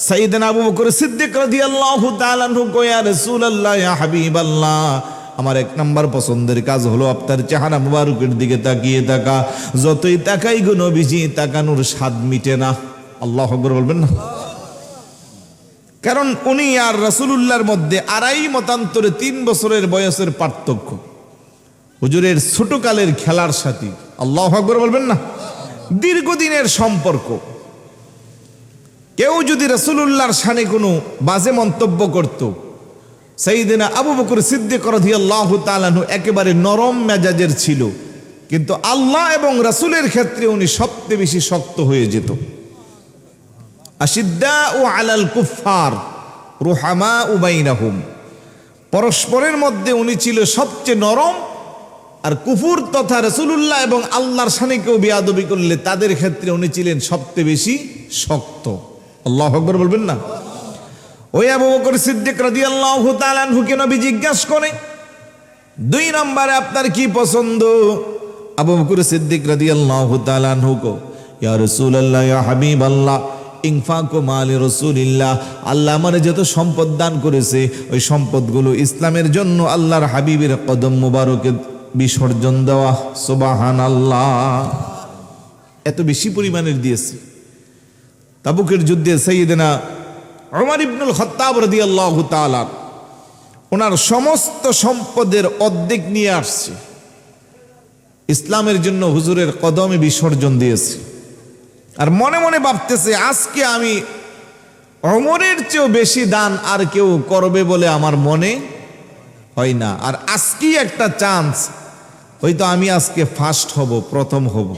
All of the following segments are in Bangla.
সাইয়েদনা আবু বকর সিদ্দিক রাদিয়াল্লাহু তাআলা আনহু কয়, ইয়া রাসূলুল্লাহ, ইয়া হাবিবাল্লাহ, আমার এক নাম্বার পছন্দের কাজ হলো আপনার চেহারা মুবারকের দিকে তাকিয়ে থাকা। যতই তাকাই গো নবীজি, তাকানোর স্বাদ মিটে না। আল্লাহু আকবার বলবেন না? কারণ উনি আর রাসূলুল্লাহর মধ্যে আড়াই মতান্তরে 3 বছরের বয়সের পার্থক্য। হুজুরের ছোটকালের খেলার সাথী। আল্লাহু আকবার বলবেন না? দীর্ঘদিনের সম্পর্ক। কেউ যদি রাসূলুল্লাহর শানে কোনো বাজে মন্তব্য করত, সাইয়েদনা আবু বকর সিদ্দিক রাদিয়াল্লাহু তাআলা আনহু একেবারে নরম মেজাজের ছিল, কিন্তু আল্লাহ এবং রাসূলের ক্ষেত্রে উনি সবচেয়ে বেশি শক্ত হয়ে যেত। আশিদ্দাউ আলাল কুফফার রুহামাউ বাইনাহুম, পরস্পরের মধ্যে উনি ছিল সবচেয়ে নরম, আর কুফুর তথা রাসূলুল্লাহ এবং আল্লাহর শানে কেউ বেয়াদবি করলে তাদের ক্ষেত্রে উনি ছিলেন সবচেয়ে বেশি শক্ত। আল্লাহু আকবার বলবেন না? ওই আবু বকর সিদ্দিক রাদিয়াল্লাহু তাআলা আনহুকে নবী জিজ্ঞাসা করে, 2 নম্বরে আপনার কি পছন্দ? আবু বকর সিদ্দিক রাদিয়াল্লাহু তাআলা আনহু কো, ইয়া রাসূলুল্লাহ, ইয়া হাবিবাল্লাহ, ইনফাকু মালি রাসূলিল্লাহ, আল্লাহ আমারে যত সম্পদ দান করেছে ওই সম্পদগুলো ইসলামের জন্য আল্লাহর হাবিবের কদম মুবারকে বিসর্জন দেওয়া। সুবহানাল্লাহ। এত বেশি পরিমাণের দিয়েছে। তাবুকের যুদ্ধে সাইয়েদনা ওমর ইবনুল খাত্তাব রাদিয়াল্লাহু তাআলা ওনার সমস্ত সম্পদের অর্ধেক নিয়ে আসছে, ইসলামের জন্য হুজুরের কদমে বিসর্জন দিয়েছে। আর মনে মনে ভাবতেছে, আজকে আমি ওমরের চেয়েও বেশি দান আর কেউ করবে বলে আমার মনে হয় না। আর আজকেই একটা চান্স, হয়তো আমি আজকে ফার্স্ট হব, প্রথম হব।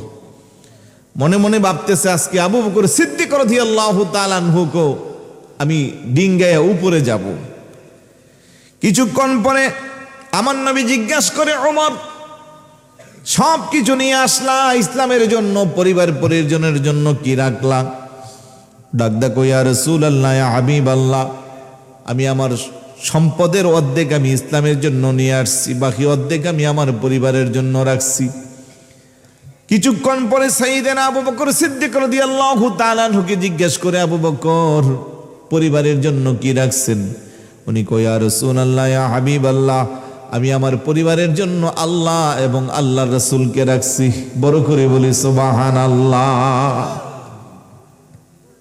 মনে মনে ভাবতেছে, আজকে আবু বকর সিদ্দিক রাদিয়াল্লাহু তাআলা আনহুকে আমি ডিঙ্গায় উপরে যাব। কিছুক্ষণ পরে আমার নবী জিজ্ঞাসা করে, ওমর, সব কিছু নিয়ে আসলা ইসলামের জন্য, পরিবার পরিজনের জন্য কি রাখলা? ডাকদা কই, ইয়া রাসূলুল্লাহ, ইয়া হাবিবাল্লাহ, আমি আমার সম্পদের অর্ধেক আমি ইসলামের জন্য নিয়ে আসছি, বাকি অর্ধেক আমি আমার পরিবারের জন্য রাখছি। কিছুক্ষণ পরে সাইয়েদনা আবু বকর সিদ্দিক রাদিয়াল্লাহু তাআলা আনহুকে জিজ্ঞেস করে, আবু বকর, পরিবারের জন্য কি রাখছেন? উনি কয়, ইয়া রাসূলুল্লাহ, ইয়া হাবিবাল্লাহ, আমি আমার পরিবারের জন্য আল্লাহ এবং আল্লাহর রাসূলকে রাখছি। বড় করে বলি সুবহানাল্লাহ।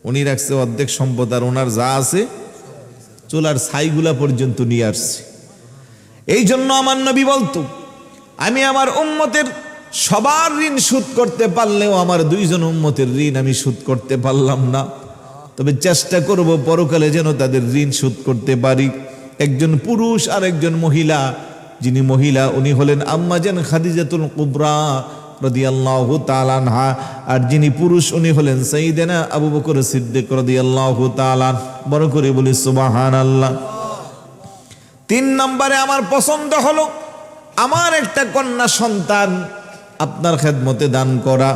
উনি রাখছে অর্ধেক সম্পদ, আর ওনার যা আছে চুলার ছাইগুলা পর্যন্ত নিয়ে আসছে। এই জন্য আমার নবী বলতো, আমি আমার উম্মতের সবার ঋণ শোধ করতে পারলেও আমার 2 জন উম্মতের ঋণ আমি শোধ করতে পারলাম না, তবে চেষ্টা করব পরকালে যেন তাদের ঋণ শোধ করতে পারি। একজন পুরুষ আর একজন মহিলা। যিনি মহিলা উনি হলেন আম্মা জান খাদিজাতুল কুবরা রাদিয়াল্লাহু তাআলা আনহা, আর যিনি পুরুষ উনি হলেন সাইয়েদনা আবু বকর সিদ্দিক রাদিয়াল্লাহু তাআলা। বড় করে বলি সুবহানাল্লাহ। 3 নম্বরে আমার পছন্দ হলো আমার একটা কন্যা সন্তান আপনার খেদমতে দান করা।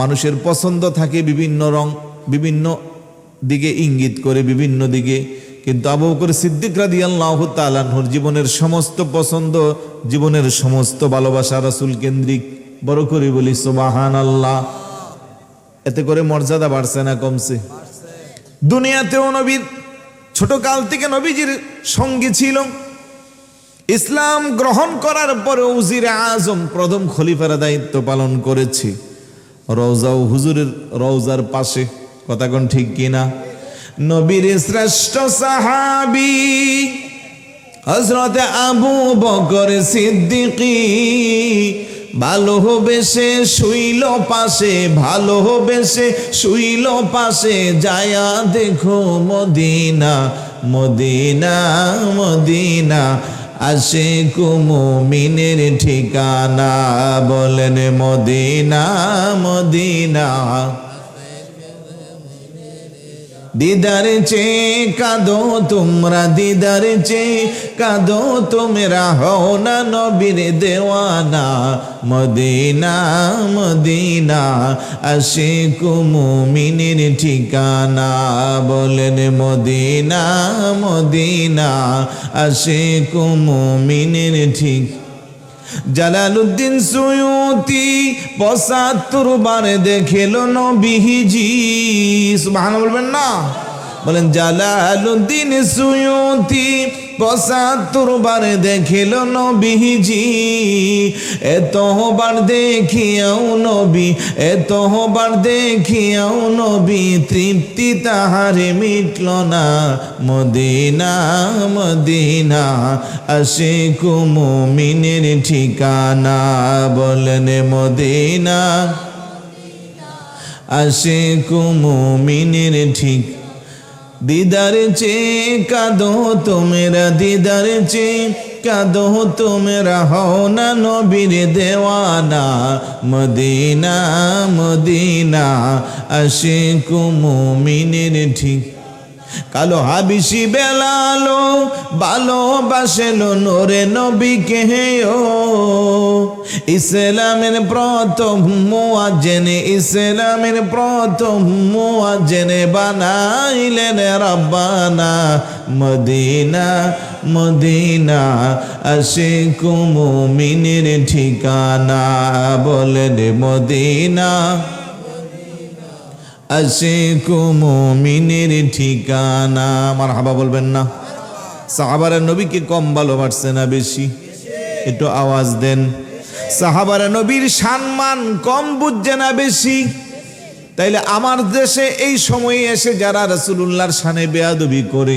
মানুষের পছন্দ থাকে বিভিন্ন রং, বিভিন্ন দিকে ইঙ্গিত করে, বিভিন্ন দিকে, কিন্তু আবু বকর সিদ্দিক রাদিয়াল্লাহু তাআলা আনহুর জীবনের সমস্ত পছন্দ, জীবনের সমস্ত ভালোবাসা রাসূল কেন্দ্রিক। বড় করে বলি সুবহানাল্লাহ। এতে করে মর্যাদা বাড়ছে না কমছে? দুনিয়াতেও নবীর ছোটকাল থেকে নবীজির সঙ্গী ছিল। ইসলাম গ্রহণ করার পরে উজিরে আজম প্রথম খলিফার দায়িত্ব পালন করেছে। রওজা ও হুজুরের রওজার পাশে। কথা কোন ঠিক কিনা? নবীর শ্রেষ্ঠ সাহাবী হযরত আবু বকর সিদ্দিকী ভালোবেসে শুইল পাশে, ভালোবেসে শুইল পাশে, যায়া দেখো মদিনা, মদিনা, মদিনা, আশিক মুমিনের ঠিকানা। বলেন মদিনা, মদিনা। দিদার চেয়ে কাঁদো তোমরা, দিদার চেয়ে কাঁদো তোমরা, হও না নবীর দেওয়ানা। মদিনা, মদিনা, আশিক মুমিনের ঠিকানা। বলেন মদিনা, মদিনা, আশিক মুমিনের ঠিকানা। জালালউদ্দিন সুয়ুতি ৭৫ বার দেখেল নবীজি। সুবহানাল্লাহ বলবেন না? বলেন জালালউদ্দিন সুয়ুতি ৭৫ বার দেখিল নবীজি, এতবার দেখিয়াও নবী, এতবার দেখিয়াও নবী, তৃপ্তি তাহারে মিটল না। মদিনা মদিনা আশিক মুমিনের ঠিকানা, বলেন মদিনা আশিক মুমিনের ঠিক। দিদার চেয়ে কাঁদো তোমরা, দিদার চেয়ে কাঁদো তোমরা, হও না নবীর দেওয়ানা। মদিনা মদিনা আশিক মুমিনের ঠিক। কালো হাবিশি বেলালো ভালোবাসেলো নোরে নবীকে ও, ইসলামের প্রথম মুয়াজ্জিন, ইসলামের প্রথম মুয়াজ্জিন বানাইলেন রব্বানা। মদিনা মদিনা আশিক মুমিনের ঠিকানা, বলেন মদিনা আশিক মুমিনের ঠিকানা। মারহাবা বলবেন না? সাহাবারা নবীকে কম ভালোবাসছে না বেশি? একটু আওয়াজ দেন। সাহাবারা নবীর সম্মান কম বুঝছে না বেশি? তাইলে আমার দেশে এই সময়ে এসে যারা রাসূলুল্লাহর শানে বেয়াদবি করে,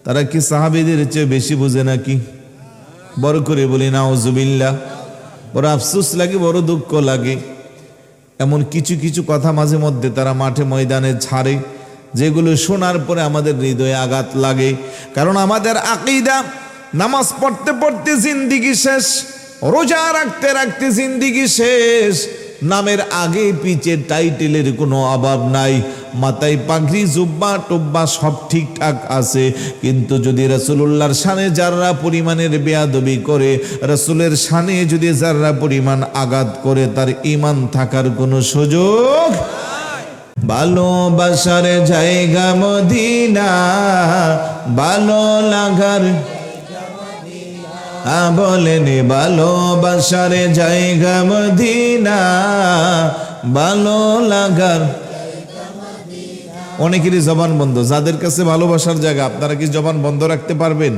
তারা কি সাহাবীদের চেয়ে বেশি বুঝে নাকি? বড় করে বলি নাউজুবিল্লাহ। বড় আফসোস লাগে, বড় দুঃখ লাগে। এমন কিছু কিছু কথা মাঝে মধ্যে তারা মাঠে ময়দানে ছাড়ে, যেগুলো শোনার পরে আমাদের হৃদয়ে আঘাত লাগে। কারণ আমাদের আকীদা নামাজ পড়তে পড়তে জিন্দিগি শেষ, রোজা রাখতে রাখতে জিন্দিগি শেষ, নামের আগে পিছে টাইটেলের কোনো অভাব নাই, মাথায় পাগড়ি জুব্বা টুব্বা সব ঠিকঠাক আছে, কিন্তু যদি রাসূলুল্লাহর শানে যারা পরিমাণের বেয়াদবি করে, রাসূলের শানে যদি যারা পরিমাণ আঘাত করে, তার ঈমান থাকার কোনো সুযোগ। ভালোবাসার জায়গা মদিনা, ভালো লাগার, বলেন ভালোবাসার জায়গা মদিনা, ভালো লাগার। অনেকেরই জবান বন্ধ, যাদের কাছে ভালোবাসার জায়গা, আপনারা কি জবান বন্ধ রাখতে পারবেন?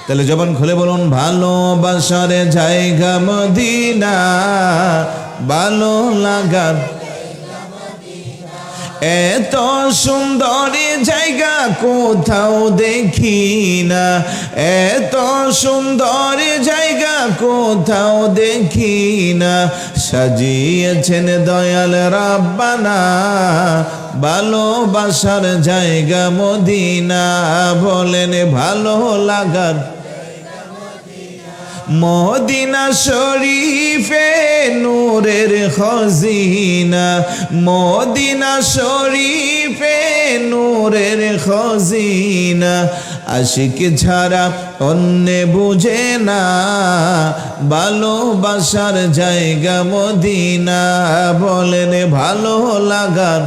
তাহলে জবান খুলে বলুন, ভালোবাসার জায়গা মদিনা, ভালো লাগার। এত সুন্দর জায়গা কোথাও দেখি না, এত সুন্দর জায়গা কোথাও দেখি না, সাজিয়েছেন দয়াল রাব্বানা, ভালোবাসার জায়গা মদিনা, বলেন ভালো লাগার। মদিনা শরীফে নূরের খজিনা, মদিনা শরীফে নূরের খজিনা, আশিক ছাড়া অন্য বুঝে না, ভালোবাসার জায়গা মদিনা, বলেন ভালো লাগার।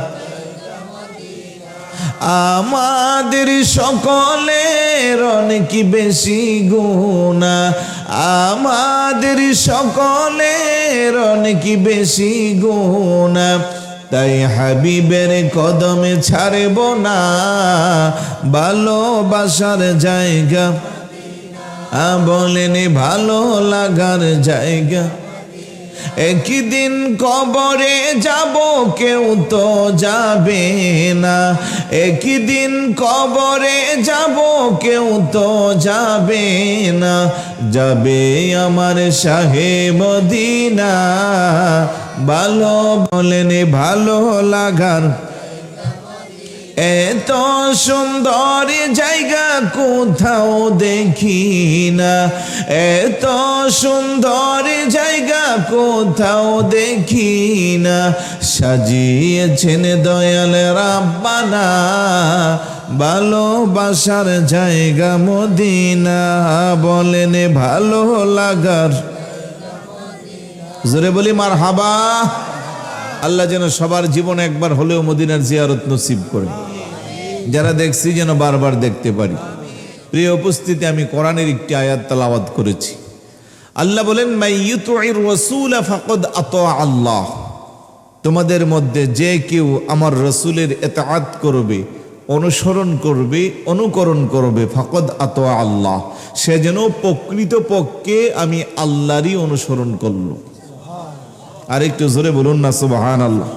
আমাদের সকলের অনেক বেশি গুনাহ, আমাদের সকলের অনেক বেশি গুনাহ, তাই হাবিবের কদমে ছাড়ব না, ভালোবাসার জায়গা, বলেন ভালো লাগার জায়গা। একদিন কবরে যাব কেউ তো যাবে না, একদিন কবরে যাব কেউ তো যাবে না, যাবে আমার শাহে মদিনা, ভালো, বলেন ভালো লাগার। এত সুন্দর জায়গা কোথাও দেখি না, এত সুন্দর জায়গা কোথাও দেখি না, সাজিয়েছেন দয়াল রাব্বানা, ভালোবাসার জায়গা মদিনা, বলেন ভালো লাগার। জোরে বলি মারহাবা। আল্লাহ যেন সবার জীবনে একবার হলেও মদিনার জিয়ারত নসিব করেন, যারা দেখছি যেন বারবার দেখতে পারি। প্রিয় উপস্থিতি, আমি কোরআনের একটি আয়াত তেলাওয়াত করেছি। আল্লাহ বলেন, মাইয়ুতির রাসূল ফাকাদ আতা আল্লাহ, তোমাদের মধ্যে যে কেউ আমার রাসূলের ইতাআত করবে, অনুসরণ করবে, অনুকরণ করবে, ফাকাদ আতা আল্লাহ, সে যেন প্রকৃতপক্ষে আমি আল্লাহরই অনুসরণ করলো। আর একটু জোরে বলুন না সুবহানাল্লাহ।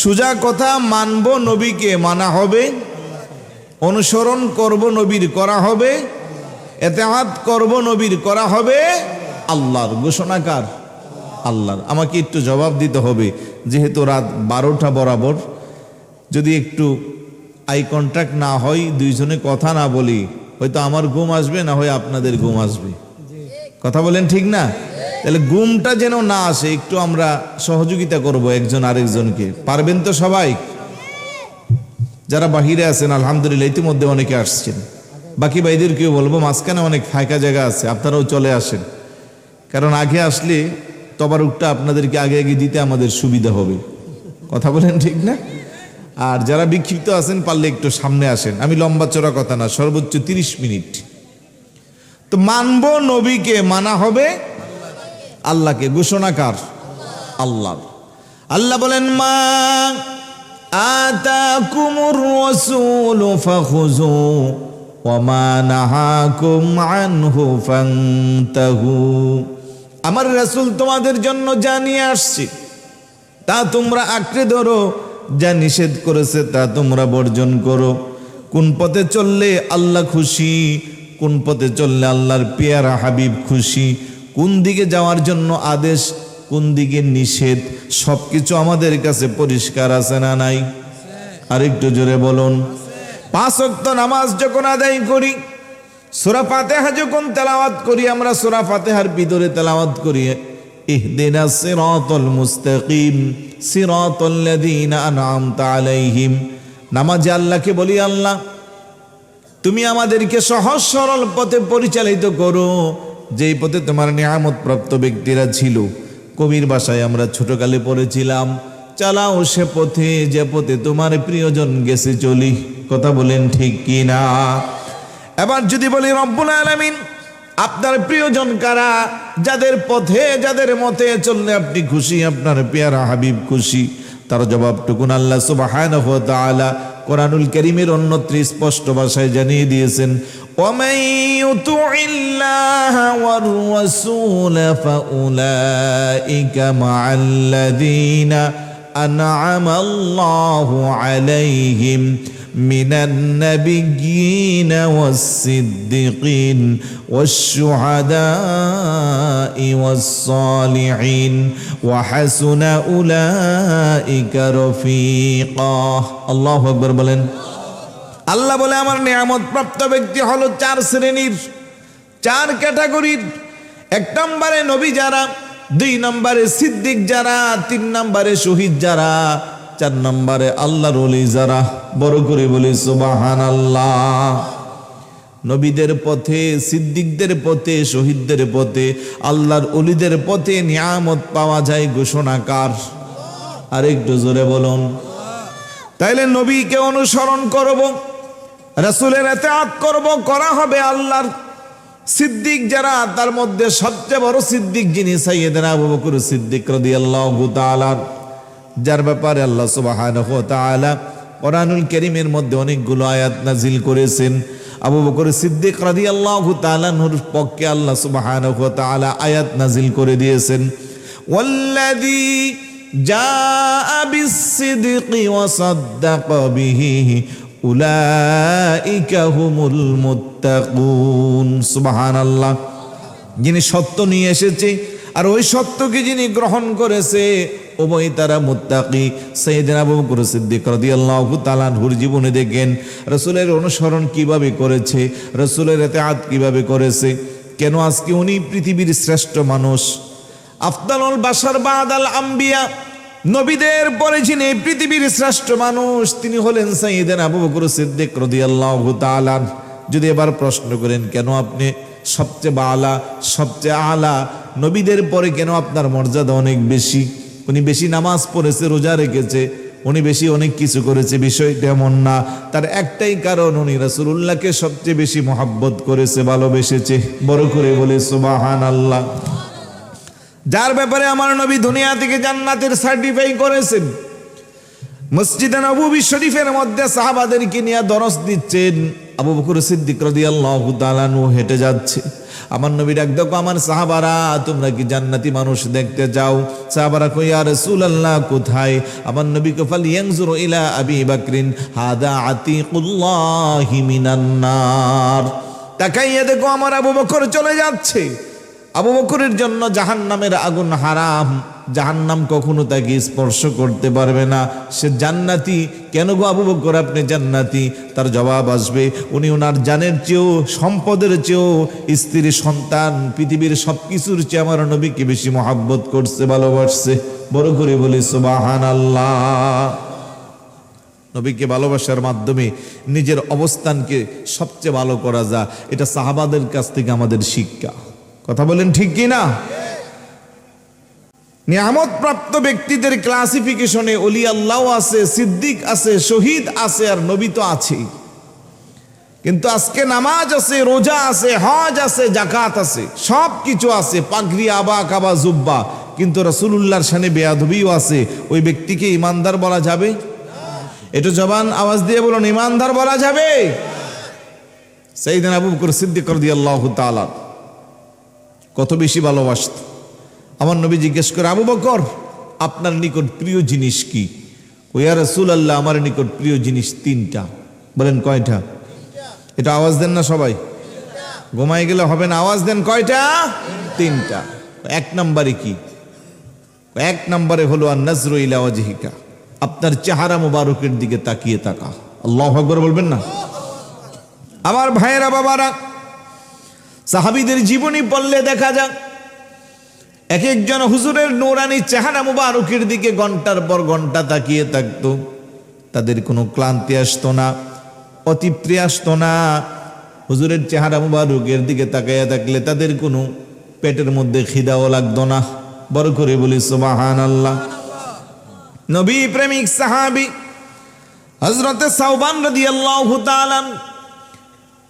সোজা কথা, মানব নবীকে মানা হবে, অনুসরণ করব নবীর করা হবে, ইতিআত করব নবীর করা হবে। আল্লাহর ঘোষণাকার আল্লাহর। আমাকে একটু জবাব দিতে হবে, যেহেতু রাত 12টা বরাবর, যদি একটু আই কন্ট্যাক্ট না হয়, দুইজনে কথা না বলি, হয়তো আমার ঘুম আসবে, না হয় আপনাদের ঘুম আসবে। কথা বলেন ঠিক না? তাহলে ঘুমটা যেন না আসে, একটু আমরা সহযোগিতা করব একজন আরেকজনকে। পারবেন তো সবাই? যারা বাহিরে আছেন আলহামদুলিল্লাহ, ইতিমধ্যে অনেকে আসছেন। বাকি ভাইদেরকেও বলবো, মাঝখানে অনেক ফাঁকা জায়গা আছে, আপনারাও চলে আসেন। কারণ আগে আসলে তবারুকটা আপনাদেরকে আগে আগে দিতে আমাদের সুবিধা হবে। কথা বলেন ঠিক না? আর যারা বিক্ষিপ্ত আছেন পারলে একটু সামনে আসেন। আমি লম্বা চড়া কথা না, সর্বোচ্চ 30 মিনিট। তো মানব নবীকে, মানা হবে আল্লাহকে। ঘোষণাকার আল্লাহ। আল্লাহ বলেন, মা আতাকুমুর রাসূলু ফাখুযু ওয়া মা নাহাকুম আনহু ফান্তাহু। আমার রাসূল তোমাদের জন্য যা নিয়ে আসছে তা তোমরা আঁকড়ে ধরো, যা নিষেধ করেছে তা তোমরা বর্জন করো। কোন পথে চললে আল্লাহ খুশি, কোন পথে চললে আল্লাহর পেয়ারা হাবিব খুশি, কোন দিকে যাওয়ার জন্য আদেশ, কোন দিকে নিষেধ, সবকিছু আমাদের কাছে পরিষ্কার আছে না নাই? আরেকটু জোরে বলুন। 5 ওয়াক্ত নামাজ যখন আদায় করি, সূরা ফাতিহা যখন তেলাওয়াত করি, আমরা সূরা ফাতিহার ভিতরে তেলাওয়াত করি, ইহদিনাস সিরাতাল মুস্তাকিম সিরাতাল লাযীনা আন'আমতা আলাইহিম। নামাজে আল্লাহকে বলি, আল্লাহ তুমি আমাদেরকে সহজ সরল পথে পরিচালিত করো, যেই পথে তোমার নিয়ামত প্রাপ্ত ব্যক্তিরা ছিল। কবির ভাষায় আমরা ছোটকালে পড়েছিলাম, চালাও সে পথে যে পথে তোমার প্রিয়জন গেছে চলি। কথা বলেন ঠিক কি না? এবার যদি বলি, রব্বুল আলামিন আপনার প্রিয়জন কারা? যাদের পথে, যাদের মতে চললে আপনি খুশি, আপনার পেয়ারা হাবিব খুশি। তার জবাবটুকুন আল্লাহ সুবহানাহু ওয়া তাআলা কোরআনুল কারীমের অন্যত্র স্পষ্ট ভাষায় জানিয়ে দিয়েছেন, وَمَن يُطِعِ اللَّهَ وَالرَّسُولَ فَأُولَئِكَ مَعَ الَّذِينَ أَنْعَمَ اللَّهُ عَلَيْهِمْ مِنَ النَّبِيِّينَ وَالصِّدِّيقِينَ وَالشُّهَدَاءِ وَالصَّالِحِينَ وَحَسُنَ أُولَئِكَ رَفِيقًا। আল্লাহু আকবার বলেন। আল্লাহ বলে, আমার নিয়ামত প্রাপ্ত ব্যক্তি হলো 4 শ্রেণীর, 4 ক্যাটাগরির। 1 নম্বরে নবী যারা, 2 নম্বরে সিদ্দিক যারা, 3 নম্বরে শহীদ যারা, 4 নম্বরে আল্লাহর ওলি যারা। বড় করে বলি সুবহানাল্লাহ। নবীদের পথে, সিদ্দিকদের পথে, শহীদদের পথে, আল্লাহর ওলিদের পথে নিয়ামত পাওয়া যায়। ঘোষণাকার আরেকটু জোরে বলুন। তাইলে নবীকে অনুসরণ করব, রাসূলের ইতিআত করব, করা হবে আল্লাহর। সিদ্দিক যারা, তার মধ্যে সবচেয়ে বড় সিদ্দিক যিনি, সাইয়েদনা আবু বকর সিদ্দিক রাদিয়াল্লাহু তাআলা, যার ব্যাপারে আল্লাহ সুবহানাহু ওয়া তাআলা কোরআনুল কারীমের মধ্যে অনেকগুলো আয়াত নাজিল করেছেন। আবু বকর সিদ্দিক রাদিয়াল্লাহু তাআলা নূর পক্ষে আল্লাহ সুবহানাহু ওয়া তাআলা আয়াত নাজিল করে দিয়েছেন, ওয়াল্লাযী জাআ বিস-সিদকি ওয়া সাদ্দাকা বিহি উলাইকা হুমুল মুত্তাকুন। সুবহানাল্লাহ। যিনি সত্য নিয়ে এসেছে আর ওই সত্যকে যিনি গ্রহণ করেছে, উভয় তারা মুত্তাকি। সাইয়েদনা আবু বকর সিদ্দিক রাদিয়াল্লাহু তাআলা আনহুর জীবনে দেখেন রাসূলের অনুসরণ কিভাবে করেছে, রাসূলের ইতিআত কিভাবে করেছে। কেন আজকে উনি পৃথিবীর শ্রেষ্ঠ মানুষ, আফদালুল বাশার বাদাল আম্বিয়া, নবীদের পরে যিনি পৃথিবীর শ্রেষ্ঠ মানুষ, তিনি হলেন সাইয়েদনা আবু বকর সিদ্দিক রাদিয়াল্লাহু তাআলা। যদি এবার প্রশ্ন করেন, কেন আপনি সবচেয়ে বালা, সবচেয়ে আলা, নবীদের পরে কেন আপনার মর্যাদা অনেক বেশি? উনি বেশি নামাজ পড়েছে, রোজা রেখেছে, উনি বেশি অনেক কিছু করেছে, বিষয়টা এমন না। তার একটাই কারণ, উনি রাসূলুল্লাহকে সবচেয়ে বেশি মহব্বত করেছে, ভালোবেসেছে। বড় করে বলে সুবহানাল্লাহ। যার ব্যাপারে আমার নবী দুনিয়া থেকে জান্নাতের সার্টিফাই করেছেন, মসজিদে নববী শরীফের মধ্যে সাহাবাদেরকে নিয়ে দরস দিচ্ছেন। আবু বকর সিদ্দিক রাদিয়াল্লাহু তাআলা আনহু হেঁটে যাচ্ছে। আমার নবী ডাক দেখো, আমার সাহাবারা তোমরা কি জান্নাতি মানুষ দেখতে যাও? সাহাবারা কই, ইয়া রাসূলুল্লাহ কোথায়? আমার নবী কো, ফালইয়ানজুরু ইলা আবি বকরিন হাদা আতিকুল্লাহি মিনান নার। তাকাইয়া দেখো আমার আবু বকর চলে যাচ্ছে। আবু বকরের জন্য জাহান্নামের আগুন হারাম, জাহান্নাম কখনো তাকে স্পর্শ করতে পারবে না, সে জান্নাতি। কেন গো আবু বকর আপনি জান্নাতি? তার জবাব আসবে, উনি ওনার জানের চেয়েও, সম্পদের চেয়েও, স্ত্রী সন্তান, পৃথিবীর সবকিছুর চেয়ে আমার নবীকে বেশি মহাব্বত করছে, ভালোবাসছে। বড় করে বলি সুবহানাল্লাহ। নবীকে ভালোবাসার মাধ্যমে নিজের অবস্থানকে সবচেয়ে ভালো করা যায়, এটা সাহাবাদের কাছ থেকে আমাদের শিক্ষা। কথা বলেন ঠিক কি না? নিয়ামত প্রাপ্ত ব্যক্তিদের ক্লাসিফিকেশনে ওলি আল্লাহ আছে, সিদ্দিক আছে, শহীদ আছে, আর নবী তো আছেই। কিন্তু আজকে নামাজ আছে, রোজা আছে, হজ আছে, যাকাত আছে, সব কিছু আছে, পাগড়ি, আবা কাবা, জুব্বা, কিন্তু রাসূলুল্লাহর শানে বেয়াদবিও আছে। ওই ব্যক্তিকে ইমানদার বলা যাবে? একটু জবান আওয়াজ দিয়ে বলুন, ইমানদার বলা যাবে? সাইয়েদনা আবু বকর সিদ্দিক রাদিয়াল্লাহু তাআলা কত বেশি ভালোবাসত। আমার নবী জিজ্ঞেস করে, আবু বকর আপনার নিকট প্রিয় জিনিস কি? ইয়া রাসূলুল্লাহ আমার নিকট প্রিয় জিনিস তিনটা। বলেন কয়টা? এটা আওয়াজ দেন না সবাই, ঘুমাই গেলে হবে না, আওয়াজ দেন কয়টা? তিনটা। এক নম্বরে কি? এক নম্বরে হলো আন-নাজরু ইলা ওয়াজহিকা, আপনার চেহারা মুবারকের দিকে তাকিয়ে তাকা। আল্লাহু আকবার বলবেন না? আমার ভাইয়েরা, বাবারা, সাহাবীদের জীবনী পড়লে দেখা যায় এক একজন হুজুরের নূরানি চেহারা মুবারকের দিকে ঘন্টার পর ঘন্টা তাকিয়ে থাকতো। তাদের কোনো ক্লান্তি আসতো না, অতৃপ্তি আসতো না। হুজুরের চেহারা মুবারকের দিকে তাকাইয়া থাকলে তাদের কোনো পেটের মধ্যে খিদাও লাগতো না। বড় করে বলি সুবহানাল্লাহ। নবী প্রেমিক সাহাবী হযরতে সাওবান রাদিয়াল্লাহু তাআলা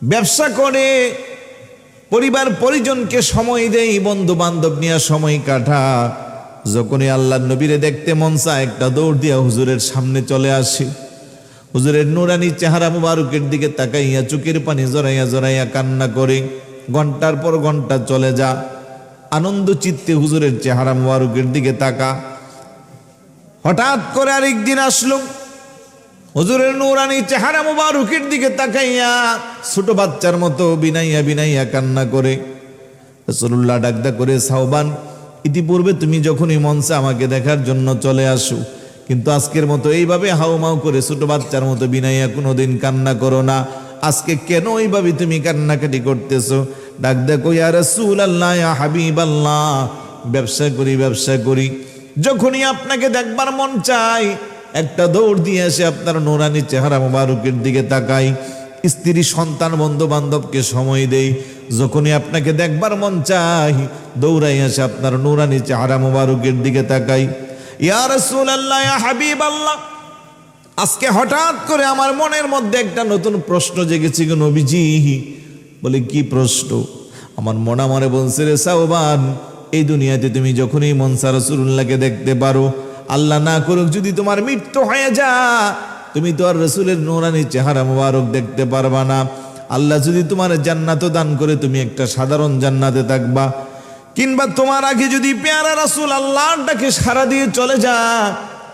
ব্যবসা করে, পরিবার পরিজনকে সময় দেই, বন্ধু বান্ধব নিয়ে সময় কাটা। যখনই আল্লাহর নবীরে দেখতে মন চায়, একটা দৌড় দিয়া হুজুরের সামনে চলে আসে। হুজুরের নুরানি চেহারা মুবারকের দিকে তাকাইয়া চোখের পানি জড়াইয়া জড়াইয়া কান্না করে। ঘন্টার পর ঘন্টা চলে যা, আনন্দ চিত্তে হুজুরের চেহারা মুবারকের দিকে তাকা। হঠাৎ করে আরেকদিন আসলো, হুজুরের নূরানি চেহারা মুবারকের দিকে তাকাইয়া ছোট বাচ্চার মতো বিনাইয়া বিনাইয়া কান্না করে। রাসূলুল্লাহ ডাকদা করে, সাওবান, ইতিপূর্বে তুমি যখনই মঞ্চে আমাকে দেখার জন্য চলে আসো, কিন্তু আজকের মতো এইভাবে হাউমাউ করে ছোট বাচ্চার মতো বিনাইয়া কোনোদিন কান্না করো না। আজকে কেন এইভাবে তুমি কান্নাকাটি করতেছো? ডাকদা কই, ইয়া রাসূলুল্লাহ, ইয়া হাবিবাল্লাহ, ব্যবসা করি, যখনই আপনাকে দেখবার মন চাই একটা দৌড় দিয়ে এসে আপনার নূরানি চেহারা মুবারকের দিকে তাকাই, স্ত্রী সন্তান বন্ধু বান্ধবকে সময় দেই। যখনই আপনাকে দেখবার মন চাই দৌড়াই এসে আপনার নূরানি চেহারা মুবারকের দিকে তাকাই। ইয়া রাসূলুল্লাহ, ইয়া হাবিবাল্লাহ, আজকে হঠাৎ করে আমার মনের মধ্যে একটা নতুন প্রশ্ন জেগেছে গো নবীজি। বলে, কি প্রশ্ন? আমার মনে মনে বলছে, রে সাওবান, এই দুনিয়াতে তুমি যখনই মন চায় রাসূলুল্লাহকে দেখতে পারো, আল্লাহ না করুক যদি তোমার মৃত্যু হয়ে যা, তুমি তো আর রাসূলের নূরানি চেহারা মুবারক দেখতে পারবা না। আল্লাহ যদি তোমার জান্নাত দান করে, তুমি একটা সাধারণ জান্নাতে থাকবা। কিংবা তোমার আগে যদি পেয়ারা রাসূল আল্লাহর ডাকে সাড়া দিয়ে চলে যা,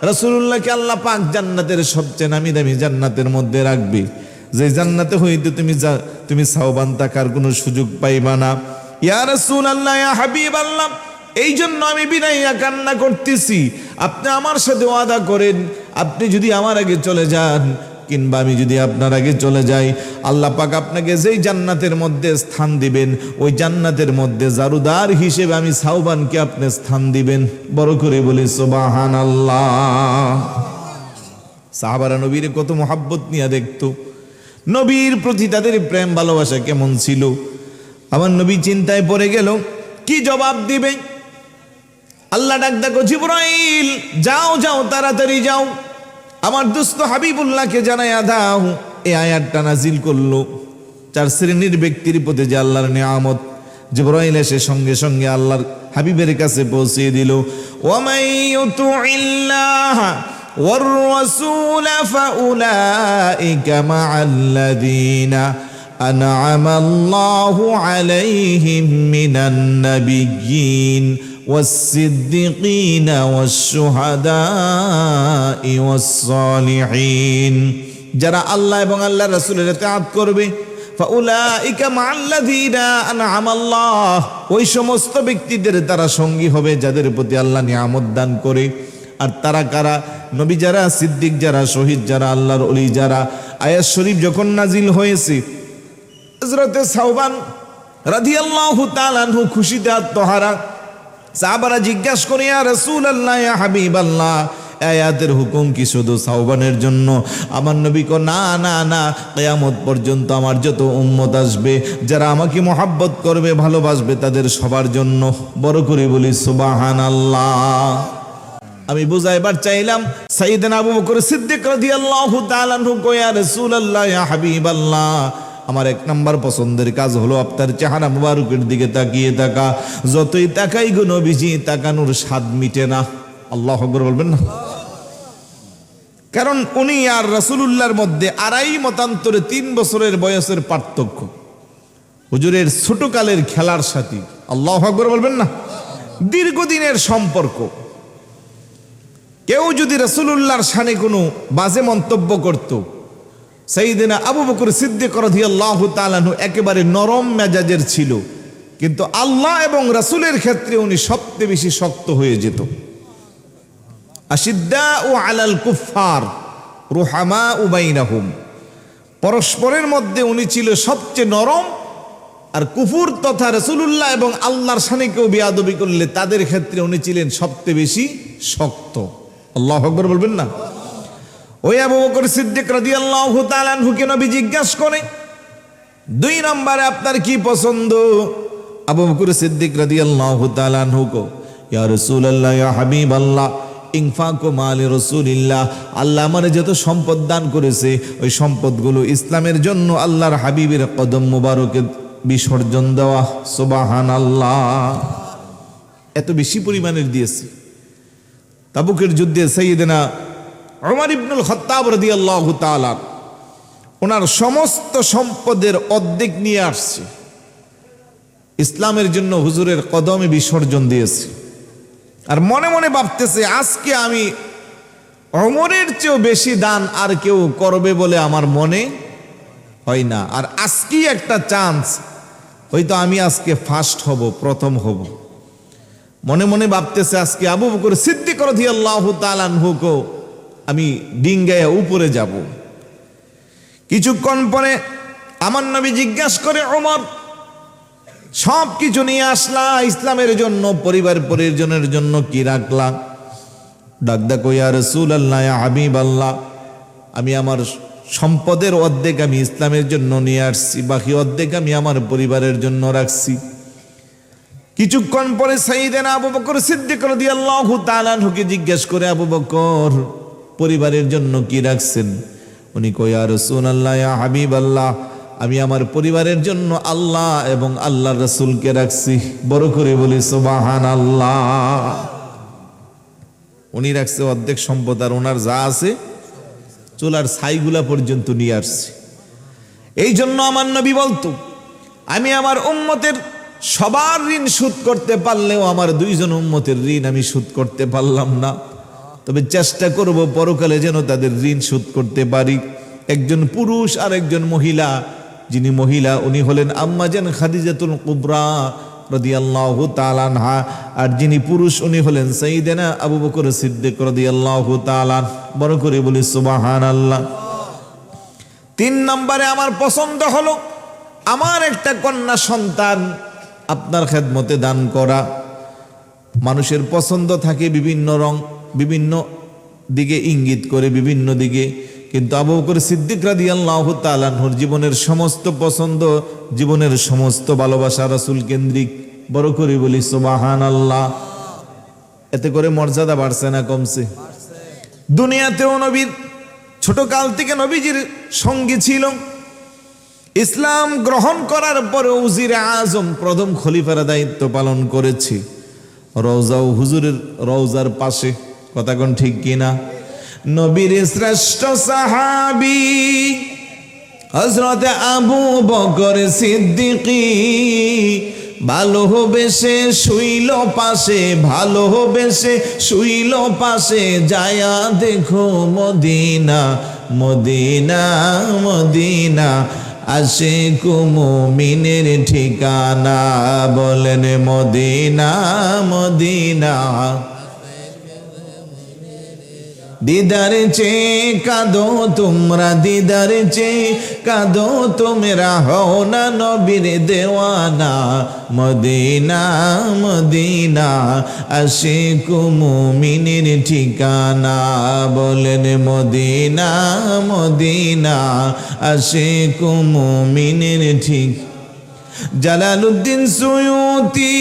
রাসূলুল্লাহকে আল্লাহ পাক জান্নাতের সবচেয়ে নামি দামি জান্নাতের মধ্যে রাখবে, যে জান্নাতে হইতে তুমি সাওবান থাকার কোনো সুযোগ পাইবা না। ইয়া রাসূলুল্লাহ, ইয়া হাবিবাল্লাহ, এই জন্য আমি বিনাইয়া কান্না করতেছি। আপনি আমার সাথে ওয়াদা করেন, আপনি যদি আমার আগে চলে যান কিংবা আমি যদি আপনার আগে চলে যাই, আল্লাহ পাক আপনাকে যেই জান্নাতের মধ্যে স্থান দিবেন, ওই জান্নাতের মধ্যে জারুদার হিসেবে আমি সাওবানকে আপনি স্থান দিবেন। বড় করে বলি সুবহানাল্লাহ। সাহাবারা নবীর কত মহাব্বত নিয়ে দেখতো, নবীর প্রতি তাদের প্রেম ভালোবাসা কেমন ছিল। আমার নবী চিন্তায় পড়ে গেল, কি জবাব দিবে। আল্লাহ ডাক দেখো, জিবরাইল যাও যাও, তাড়াতাড়ি যাও, আমার দোস্ত হাবিবুল্লাহকে জানাইয়া দাও। এই আয়াতটা নাজিল করলো 4 শ্রেণীর ব্যক্তির প্রতি যে আল্লাহর নিয়ামত। জিবরাইল এসে সঙ্গে সঙ্গে আল্লাহর হাবিবের কাছে পৌঁছে দিল। ওয়া মান ইউতিইল্লাহ والرسول فأولئك مع الذين أنعم الله عليهم من النبيين والصديقين والشهداء والصالحين যারা আল্লাহ এবং আল্লাহর রাসূলের ইতাআত করবে ফাউলাইকা মাআল্লাযীনা আনআমা আল্লাহ, ওই সমস্ত ব্যক্তিদের তারা সঙ্গী হবে যাদের প্রতি আল্লাহ নিয়ামত দান করে। আর তারা কারা? নবী যারা, সিদ্দিক যারা, শহীদ যারা, আল্লাহর ওলি যারা। আয়াত শরীফ যখন নাজিল হয়েছে, হযরতে সাওবান রাদিয়াল্লাহু তাআলা আনহু খুশিতে আত্মহারা। সাহাবারা জিজ্ঞাসা করে, ইয়া রাসূলুল্লাহ, ইয়া হাবিবাল্লাহ, আয়াতের হুকুম কি শুধু সাওবানের জন্য? আমার নবী কো, না না না, কিয়ামত পর্যন্ত আমার যত উম্মত আসবে যারা আমাকে মহব্বত করবে, ভালোবাসবে, তাদের সবার জন্য। বড় করে বলি সুবহানাল্লাহ। আমি বুঝাইবার চাইলাম, সাইয়েদনা আবু বকর সিদ্দিক রাদিয়াল্লাহু তাআলা আনহু কো, ইয়া রাসূলুল্লাহ, ইয়া হাবিবাল্লাহ, আমার এক নাম্বার পছন্দের কাজ হলো আপনার চেহারা মুবারকের দিকে তাকিয়ে থাকা। যতই তাকাই গো নবীজি, তাকানোর স্বাদ মিটে না। আল্লাহু আকবার বলবেন না? কারণ উনি আর রাসূলুল্লাহর মধ্যে আড়াই মতান্তরে 3 বছরের বয়সের পার্থক্য। হুজুরের ছোটকালের খেলার সাথী। আল্লাহু আকবার বলবেন না? দীর্ঘদিনের সম্পর্ক। কেউ যদি রাসূলুল্লাহর শানে কোনো বাজে মন্তব্য করত, সাইয়েদনা আবু বকর সিদ্দিক রাদিয়াল্লাহু তাআলা আনহু একেবারে নরম মেজাজের ছিল, কিন্তু আল্লাহ এবং রাসূলের ক্ষেত্রে উনি সবচেয়ে বেশি শক্ত হয়ে যেত। আশিদ্দাউ আলাল কুফফার রুহামাউ বাইনাহুম, পরস্পরের মধ্যে উনি ছিল সবচেয়ে নরম। আর কুফুর তথা রাসূলুল্লাহ এবং আল্লাহর শানে কেউ বেয়াদবি করলে তাদের ক্ষেত্রে উনি ছিলেন সবচেয়ে বেশি শক্ত। আল্লাহু আকবার বলবেন না? ওই আবু বকর সিদ্দিক রাদিয়াল্লাহু তাআলা আনহুকে নবী জিজ্ঞাসা করে, 2 নম্বরে আপনার কি পছন্দ? আবু বকর সিদ্দিক রাদিয়াল্লাহু তাআলা আনহু কো, ইয়া রাসূলুল্লাহ, ইয়া হাবিবাল্লাহ, ইনফাকু মালি রাসূলিল্লাহ, আল্লাহ আমারে যত সম্পদ দান করেছে ওই সম্পদগুলো ইসলামের জন্য আল্লাহর হাবিবের কদম মোবারকে বিসর্জন দেওয়া। সুবহানাল্লাহ। এত বেশি পরিমাণের দিয়েছে। তাবুকের যুদ্ধে সাইয়েদনা উমর ইবনুল খাত্তাব রাদিয়াল্লাহু তাআলা ওনার সমস্ত সম্পদের অর্ধেক নিয়ে আসছে, ইসলামের জন্য হুজুরের কদমে বিসর্জন দিয়েছে। আর মনে মনে ভাবতেছে, আজকে আমি ওমরের চেয়েও বেশি দান আর কেউ করবে বলে আমার মনে হয় না। আর আজকেই একটা চান্স, হয়তো আমি আজকে ফার্স্ট হব, প্রথম হব। মনে মনে ভাবতেছে, আজকে আবু বকর সিদ্দিক রাদিয়াল্লাহু তাআলা আনহুকে আমি ডিঙ্গায় উপরে যাব। কিছুক্ষণ পরে আমার নবী জিজ্ঞাসা করে, ওমর, সব কিছু নিয়ে আসলা ইসলামের জন্য, পরিবার পরিজনের জন্য কি রাখলা? ডাকদা কই, ইয়া রাসূলুল্লাহ, ইয়া হাবিবাল্লাহ, আমি আমার সম্পদের অর্ধেক আমি ইসলামের জন্য নিয়ে আসছি, বাকি অর্ধেক আমি আমার পরিবারের জন্য রাখছি। কিছুক্ষণ পরে সাইয়েদনা আবু বকর সিদ্দিক রাদিয়াল্লাহু তাআলা আনহুকে জিজ্ঞেস করে, আবু বকর, পরিবারের জন্য কি রাখছেন? উনি কই, ইয়া রাসূলুল্লাহ, ইয়া হাবিবাল্লাহ, আমি আমার পরিবারের জন্য আল্লাহ এবং আল্লাহর রাসূলকে রাখছি। বড় করে বলি সুবহানাল্লাহ। উনি রাখছে অর্ধেক সম্পদ, আর ওনার যা আছে চুলার ছাইগুলা পর্যন্ত নিয়ে আসছে। এই জন্য আমার নবী বলতো, আমি আমার উম্মতের সবার ঋণ শোধ করতে পারলেও আমার 2 জন উম্মতের ঋণ আমি শোধ করতে পারলাম না, তবে চেষ্টা করব পরকালে যেন তাদের ঋণ শোধ করতে পারি। একজন পুরুষ আর একজন মহিলা। যিনি মহিলা উনি হলেন আম্মা জান খাদিজাতুল কুবরা রাদিয়াল্লাহু তাআলা আনহা, আর যিনি পুরুষ উনি হলেন সাইয়েদনা আবু বকর সিদ্দিক রাদিয়াল্লাহু তাআলা। বড় করে বলি সুবহানাল্লাহ। 3 নম্বরে আমার পছন্দ হলো আমার একটা কন্যা সন্তান আপনার খেদমতে দান করা। মানুষের পছন্দ থাকে বিভিন্ন রং, বিভিন্ন দিকে ইঙ্গিত করে, বিভিন্ন দিকে, কিন্তু আবু বকর সিদ্দিক রাদিয়াল্লাহু তাআলা আনহুর জীবনের সমস্ত পছন্দ, জীবনের সমস্ত ভালোবাসা রাসূল কেন্দ্রিক। বড় করে বলি সুবহানাল্লাহ। এতে করে মর্যাদা বাড়ছে না কমছে? দুনিয়াতেও নবীর ছোটকাল থেকে নবীজির সঙ্গী ছিল। ইসলাম গ্রহণ করার পরে উজিরে আজম প্রথম খলিফার দায়িত্ব পালন করেছে। রওজা ও হুজুরের রওজার পাশে, কথা কোন ঠিক কিনা? নবীর শ্রেষ্ঠ সাহাবী হযরত আবু বকর সিদ্দিকী ভালোবেসে শুইল পাশে, ভালোবেসে শুইল পাশে, যায়া দেখো মদিনা মদিনা মদিনা, আশিক মুমিনের ঠিকানা। বলেন মদিনা মদিনা। দিদার চেয়ে কাঁদো তোমরা, দিদার চেয়ে কাঁদো তোমরা, হও না নবীর দেওয়ানা। মদিনা মদিনা, আশিক মুমিনের ঠিকানা। বলেন মদিনা মদিনা, আশিক মুমিনের ঠিকানা। জালালউদ্দিন সুয়ুতি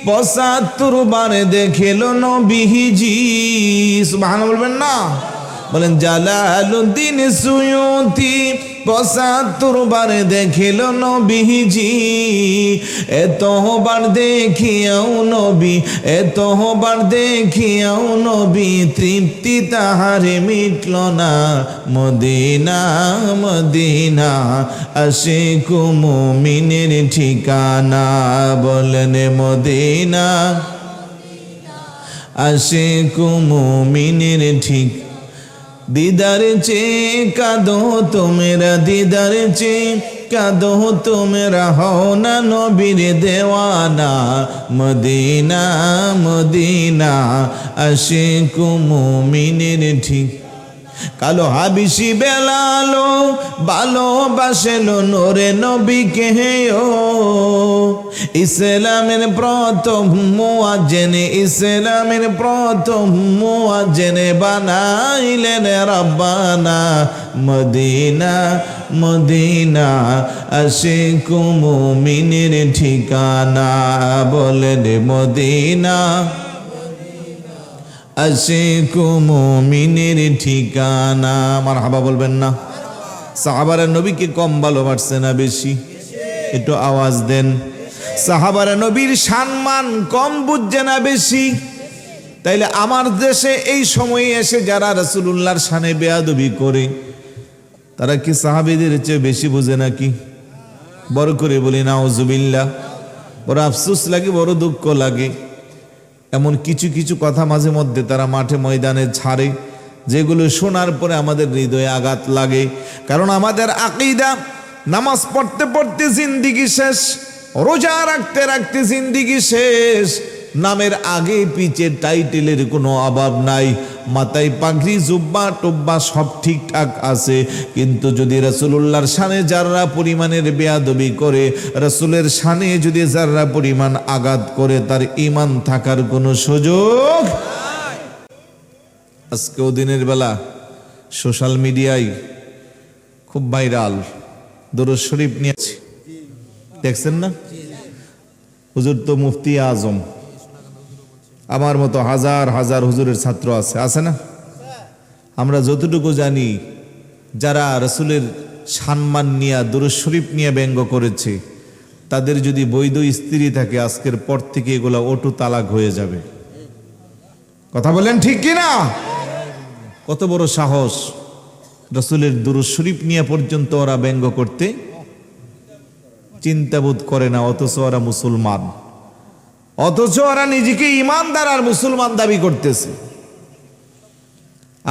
৭৫ বার দেখিল নবীজি। সুবহানাল্লাহ বলবেন না? বলেন জালালউদ্দিন সুয়ুতি ৭৫ বার দেখিল নবীজি। এতবার দেখিয়াও নবী, এতবার দেখিয়াও নবী, তৃপ্তি তাহারে মিটল না। মদিনা মদিনা, আশিক মুমিনের ঠিকানা। বলেন মদিনা, আশিক মুমিনের ঠিকানা। দিদার চেয়ে কাঁদো তোমরা, দিদার চেয়ে কাঁদো তোমরা, হও না নবীর দেওয়ানা। মদিনা মদিনা, আশিক মুমিনের ঠিকানা। কালো হাবিশি বেলালো ভালোবাসেলো নোরে নবীকে ও। ইসলামের প্রথম মুয়াজ্জিন, ইসলামের প্রথম মুয়াজ্জিন বানাইলেন রাব্বানা। মদিনা মদিনা, আশিক মুমিনের ঠিকানা। বলেন মদিনা, আশিক মুমিনের ঠিকানা। মারহাবা বলবেন না? সাহাবারা নবীকে কম ভালোবাসছে না বেশি? একটু আওয়াজ দেন। সাহাবারা নবীর সম্মান কম বুঝছে না বেশি? তাইলে আমার দেশে এই সময়ে এসে যারা রাসূলুল্লাহর শানে বেয়াদবি করে, তারা কি সাহাবীদের চেয়ে বেশি বুঝে নাকি? বড় করে বলি নাউজুবিল্লাহ। বড় আফসোস লাগে, বড় দুঃখ লাগে। এমন কিছু কিছু কথা মাঝে মধ্যে তারা মাঠে ময়দানে ছাড়ে, যেগুলো শোনার পরে আমাদের হৃদয়ে আঘাত লাগে। কারণ আমাদের আকীদা, নামাজ পড়তে পড়তে জিন্দিগি শেষ, রোজা রাখতে রাখতে জিন্দিগি শেষ, নামের আগে পিছে টাইটেলের কোনো অভাব নাই, মাথায় পাগড়ি জুব্বা টুব্বা সব ঠিকঠাক আছে, কিন্তু যদি রাসূলুল্লাহর শানে যারা পরিমাণের বেয়াদবি করে, রাসূলের শানে যদি যারা পরিমাণ আঘাত করে, তার ঈমান থাকার কোনো সুযোগ। আজকেও দিনের বেলা সোশ্যাল মিডিয়ায় খুব ভাইরাল দরুদ শরীফ নিয়েছে, দেখছেন না? হুজুর তো মুফতি আজম, আমার মতো হাজার হাজার হুজুরের ছাত্র আছে, আছে না? আমরা যতটুকু জানি, যারা রাসূলের সম্মান নিয়ে দরুদ শরীফ নিয়ে ব্যঙ্গ করেছে, তাদের যদি বৈধ স্ত্রী থাকে, আজকের পর থেকে এগুলা অটো তালাক হয়ে যাবে। কথা বলেন ঠিক কি না? কত বড় সাহস! রাসূলের দরুদ শরীফ নিয়ে পর্যন্ত ওরা ব্যঙ্গ করতে চিন্তাবোধ করে না, অথচ ওরা মুসলমান, অথচ ওরা নিজেকে ইমানদার আর মুসলমান দাবি করতেছে।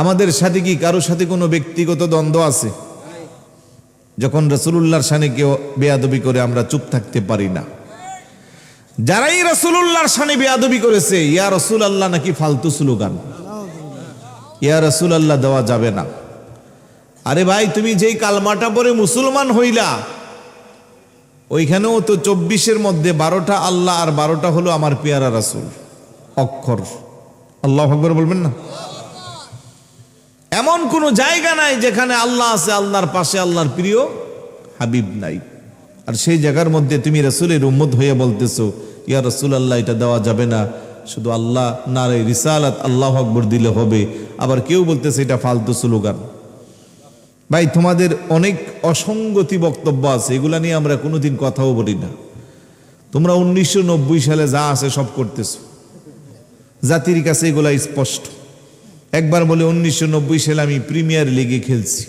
আমাদের সাথে কি কারোর সাথে কোনো ব্যক্তিগত দ্বন্দ্ব আছে? যখন রাসূলুল্লাহর শানে কেউ বেয়াদবি করে আমরা চুপ থাকতে পারি না। যারাই রাসূলুল্লাহর শানে বেয়াদবি করেছে, ইয়া রাসূলুল্লাহ নাকি ফালতু স্লোগান, ইয়া রাসূলুল্লাহ দেওয়া যাবে না। আরে ভাই, তুমি যেই কালমাটা পরে মুসলমান হইলা, ওইখানেও তো 24-এর মধ্যে 12টা আল্লাহ আর 12টা হলো আমার পেয়ারা রাসূল অক্ষর। আল্লাহু আকবার বলবেন না? এমন কোন জায়গা নাই যেখানে আল্লাহ আছে, আল্লাহর পাশে আল্লাহর প্রিয় হাবিব নাই। আর সেই জায়গার মধ্যে তুমি রাসূলের উম্মত হয়ে বলতেছো ইয়া রাসূলুল্লাহ এটা দেওয়া যাবে না, শুধু আল্লাহ নারে রিসালাত আল্লাহু আকবার দিলে হবে। আবার কেউ বলতেছে এটা ফালতু স্লোগান। ভাই, তোমাদের অনেক অসঙ্গতি বক্তব্য আছে, এগুলা নিয়ে আমরা কোনোদিন কথাও বলি না। তোমরা 1990 সালে যা আছে সব করতেছো, জাতির কাছে এগুলা স্পষ্ট। একবার বলে 1990 সালে আমি প্রিমিয়ার লিগে খেলছি,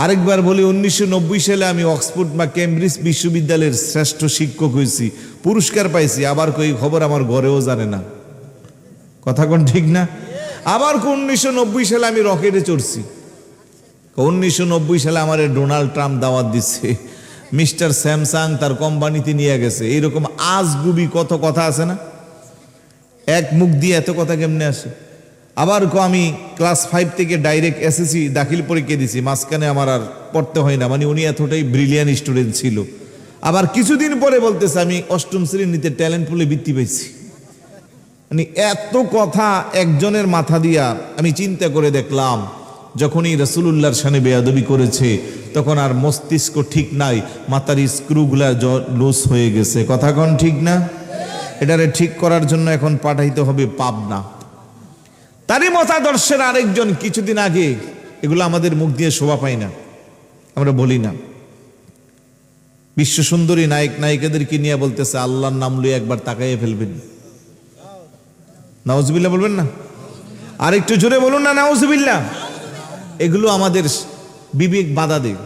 আরেকবার বলে 1990 সালে আমি অক্সফোর্ড বা কেমব্রিজ বিশ্ববিদ্যালয়ের শ্রেষ্ঠ শিক্ষক হয়েছি, পুরস্কার পাইছি। আবার কই খবর আমার ঘরেও জানে না। কথা কোন ঠিক না? আবার 1990 সালে আমি রকেটে চড়ছি। 1990 সালে আমার ডোনাল্ড ট্রাম্প দাওয়াত দিচ্ছে, মিস্টার স্যামসাং তার কোম্পানিতে নিয়ে গেছে। এইরকম আজগুবি কত কথা আছে না? এক মুখ দিয়ে এত কথা কেমনে আসে? আবার আমি ক্লাস 5 থেকে ডাইরেক্ট এসএসসি দাখিল পরীক্ষা দিছি, মাঝখানে আমার আর পড়তে হয় না। মানে উনি এতটাই ব্রিলিয়ান্ট স্টুডেন্ট ছিল। আবার কিছুদিন পরে বলতেছে আমি 8ম শ্রেণীতে ট্যালেন্ট পুলে বৃত্তি পেয়েছি। মানে এত কথা একজনের মাথা দিয়া আমি চিন্তা করে দেখলাম, যখনই রাসূলুল্লাহর শানে বেয়াদবি করেছে তখন আর মস্তিষ্ক ঠিক নাই, মাথার স্ক্রুগুলা লুজ হয়ে গেছে। কথা কোন ঠিক না? এটারে ঠিক করার জন্য এখন পাঠাইতে হবে পাবনা। তারই মতাদর্শের আরেকজন কিছুদিন আগে, এগুলো আমাদের মুখ দিয়ে শোভা পায় না, আমরা বলি না, বিশ্ব সুন্দরী নায়ক নায়িকাদেরকে নিয়ে বলতেছে আল্লাহর নাম লইয়া একবার তাকাইয়ে ফেলবেন। নাউজুবিল্লাহ বলবেন না? আর একটু জোরে বলুন না নাউজুবিল্লাহ। এগুলো আমাদের বিবেক বাধা দেয়।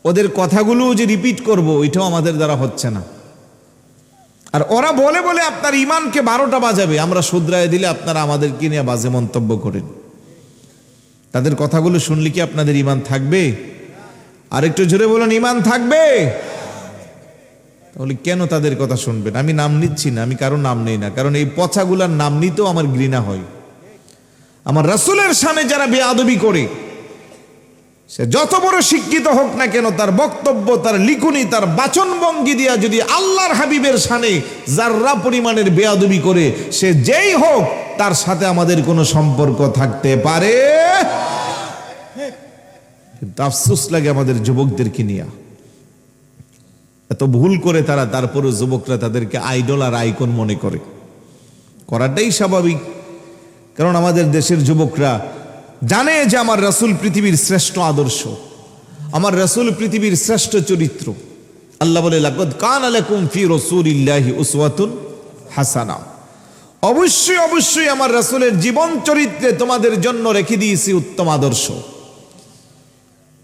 ওদের কথাগুলো যে রিপিট করব এটাও আমাদের দ্বারা হচ্ছে না। আর ওরা বলে বলে আপনার ইমানকে 12টা বাজাবে, আমরা শুধরায় দিলে আপনারা আমাদেরকে নিয়ে বাজে মন্তব্য করেন। তাদের কথাগুলো শুনলে কি আপনাদের ইমান থাকবে? আর একটু জোরে বলুন, ইমান থাকবে? তাহলে কেন তাদের কথা শুনবেন? আমি নাম নিচ্ছি না, আমি কারো নাম নেই না, কারণ এই পচাগুলার নাম নিতেও আমার ঘৃণা হয়। আমার রাসূলের সামনে যারা বেয়াদবি করে, সে যত বড় শিক্ষিত হোক না কেন, তার বক্তব্য, তার লিখনি, তার বাচনভঙ্গি দিয়া যদি আল্লাহর হাবিবের সামনে যাররা পরিমাণের বেয়াদবি করে, সে যেই হোক, তার সাথে আমাদের কোনো সম্পর্ক থাকতে পারে। কিন্তু আফসোস লাগে আমাদের যুবকদেরকে নিয়ে, এত ভুল করে তারা, তারপরে যুবকরা তাদেরকে আইডল আর আইকন মনে করে। করাটাই স্বাভাবিক, কারণ আমাদের দেশের যুবকরা জানে যে আমার রাসূল পৃথিবীর শ্রেষ্ঠ আদর্শ, আমার রাসূল পৃথিবীর শ্রেষ্ঠ চরিত্র। আল্লাহ বলে লাকাদ কানা লাকুম ফি রাসূলিল্লাহি উসওয়াতুন হাসানাহ। অবশ্যই অবশ্যই আমার রাসূলের জীবন চরিত্রে তোমাদের জন্য রেখে দিয়েছি উত্তম আদর্শ।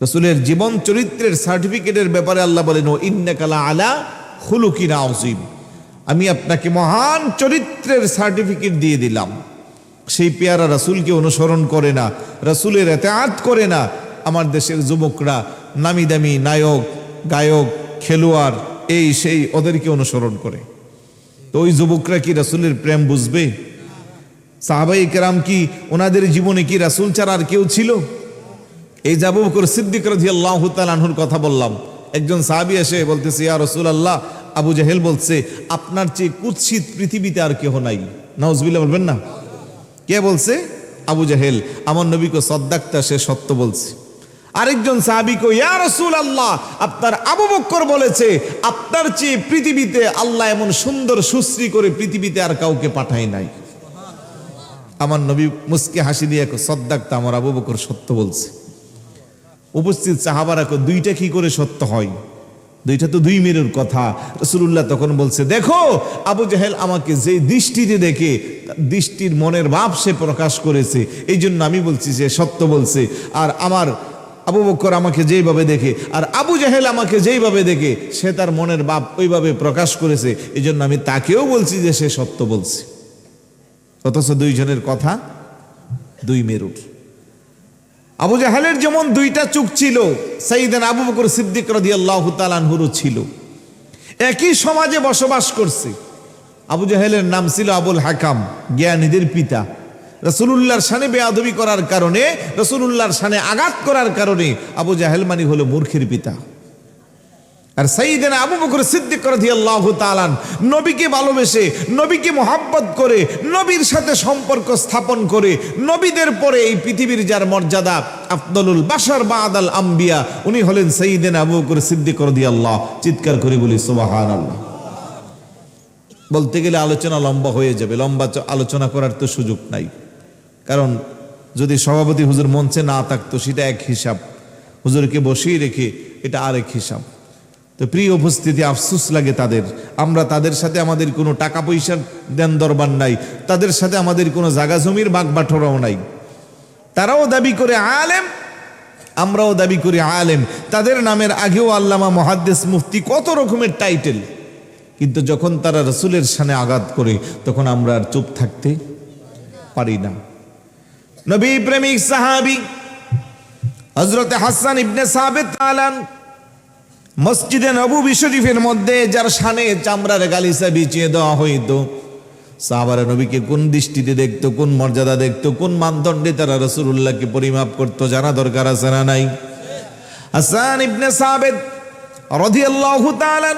রাসূলের জীবন চরিত্রের সার্টিফিকেটের ব্যাপারে আল্লাহ বলেন ও ইন্নাকা লা আলা খুলুকিন আযীম, আমি আপনাকে মহান চরিত্রের সার্টিফিকেট দিয়ে দিলাম। সেই পেয়ারা রাসূলকে অনুসরণ করে না, রাসূলের ইতাআত করে না। আমার দেশের যুবকরা নামি দামি নায়ক, গায়ক, খেলোয়াড়, এই সেই ওদেরকে অনুসরণ করে। তো ওই যুবকরা কি রাসূলের প্রেম বুঝবে? সাহাবায়ে কেরাম কি ওনাদের জীবনে কি রাসূল ছাড়া আর কেউ ছিল? এই যে আবু বকর সিদ্দিক রাদিয়াল্লাহু তাআলা আনহুর কথা বললাম, একজন সাহাবী এসে বলতেছে ইয়া রাসূলুল্লাহ, আবু জাহেল বলছে আপনার চেয়ে কুৎসিত পৃথিবীতে আর কেহ নাই। নাউজুবিল্লাহ বলবেন না? কে বলছে? আবু জাহেল। আমার নবীকে সদ্দাক্তা, সে সত্য বলছে। আরেকজন সাহাবী কই ইয়া রাসূলুল্লাহ, আপনার আবু বকর বলেছে আপনার চেয়ে পৃথিবীতে আল্লাহ এমন সুন্দর সুশ্রী করে পৃথিবীতে আর কাউকে পাঠায় নাই। আমার নবী মুস্কে হাসি দিয়ে সদ্দাক্তা, আমার আবু বকর সত্য বলছে। উপস্থিত সাহাবারা কো দুইটা কি করে সত্য হয়? দুইটা তো দুই মেরুর কথা। রাসূলুল্লাহ তখন বলছে দেখো আবু জাহেল আমাকে যে দৃষ্টিতে দেখে, দৃষ্টির মনের ভাব সে প্রকাশ করেছে, এই জন্য আমি বলছি যে সত্য বলছে। আর আমার আবু বকর আমাকে যেইভাবে দেখে, আর আবু জাহেল আমাকে যেইভাবে দেখে, সে তার মনের ভাব ওইভাবে প্রকাশ করেছে, এই জন্য আমি তাকেও বলছি যে সে সত্য বলছে। অথচ দুইজনের কথা দুই মেরুর। আবু জাহেলের যেমন দুইটা চোখ ছিল, সাইয়েদনা আবু বকর সিদ্দিক রাদিয়াল্লাহু তাআলা আনহুরও ছিল। একই সমাজে বসবাস করছে। আবু জাহেলের নাম ছিল আবুল হাকাম, জ্ঞানীদের পিতা। রাসূলুল্লাহর শানে বেয়াদবি করার কারণে, রাসূলুল্লাহর শানে আঘাত করার কারণে আবু জাহেল মানে হলো মূর্খের পিতা। আর সাইয়েদনা আবু বকর সিদ্দিক রাদিয়াল্লাহু তাআলা নবীকে ভালোবেসে, নবীকে মহব্বত করে, নবীর সাথে সম্পর্ক স্থাপন করে, নবীদের পরে এই পৃথিবীর যার মর্যাদা আফদলুল বাশার বাদাল আম্বিয়া, উনি হলেন সাইয়েদনা আবু বকর সিদ্দিক রাদিয়াল্লাহু। চিৎকার করে বলি সুবহানাল্লাহ। বলতে গেলে আলোচনা লম্বা হয়ে যাবে, লম্বা আলোচনা করার তো সুযোগ নাই। কারণ যদি সভাপতি হুজুর মঞ্চে না থাকতো সেটা এক হিসাব, হুজুরকে বসিয়ে রেখে এটা আরেক হিসাব। তো প্রিয় উপস্থিতি, আফসোস লাগে তাদের, আমরা তাদের সাথে আমাদের কোনো টাকা পয়সার দেন দরবার নাই, তাদের সাথে আমাদের কোনো জায়গা জমির বাগবাঠরাও নাই। তারাও দাবি করে আলেম, আমরাও দাবি করি আলেম, তাদের নামের আগেও আল্লামা, মুহাদ্দিস, মুফতি, কত রকমের টাইটেল, কিন্তু যখন তারা রাসূলের শানে আঘাত করে তখন আমরা আর চুপ থাকতে পারি না। নবী প্রেমিক সাহাবী হযরত হাসান ইবনে সাবিত আলান মসজিদে নববী শরীফের মধ্যে যার শানে চামড়ার গালিচা বিছিয়ে দেওয়া হইতো, সাহাবারা নবীকে কোন দৃষ্টিতে দেখতো, কোন মর্যাদা দেখতো, কোন মানদণ্ডে তারা রাসূলুল্লাহকে পরিমাপ করতো, জানা দরকার আছে না নাই? হাসান ইবনে সাবিত রাদিয়াল্লাহু তাআলা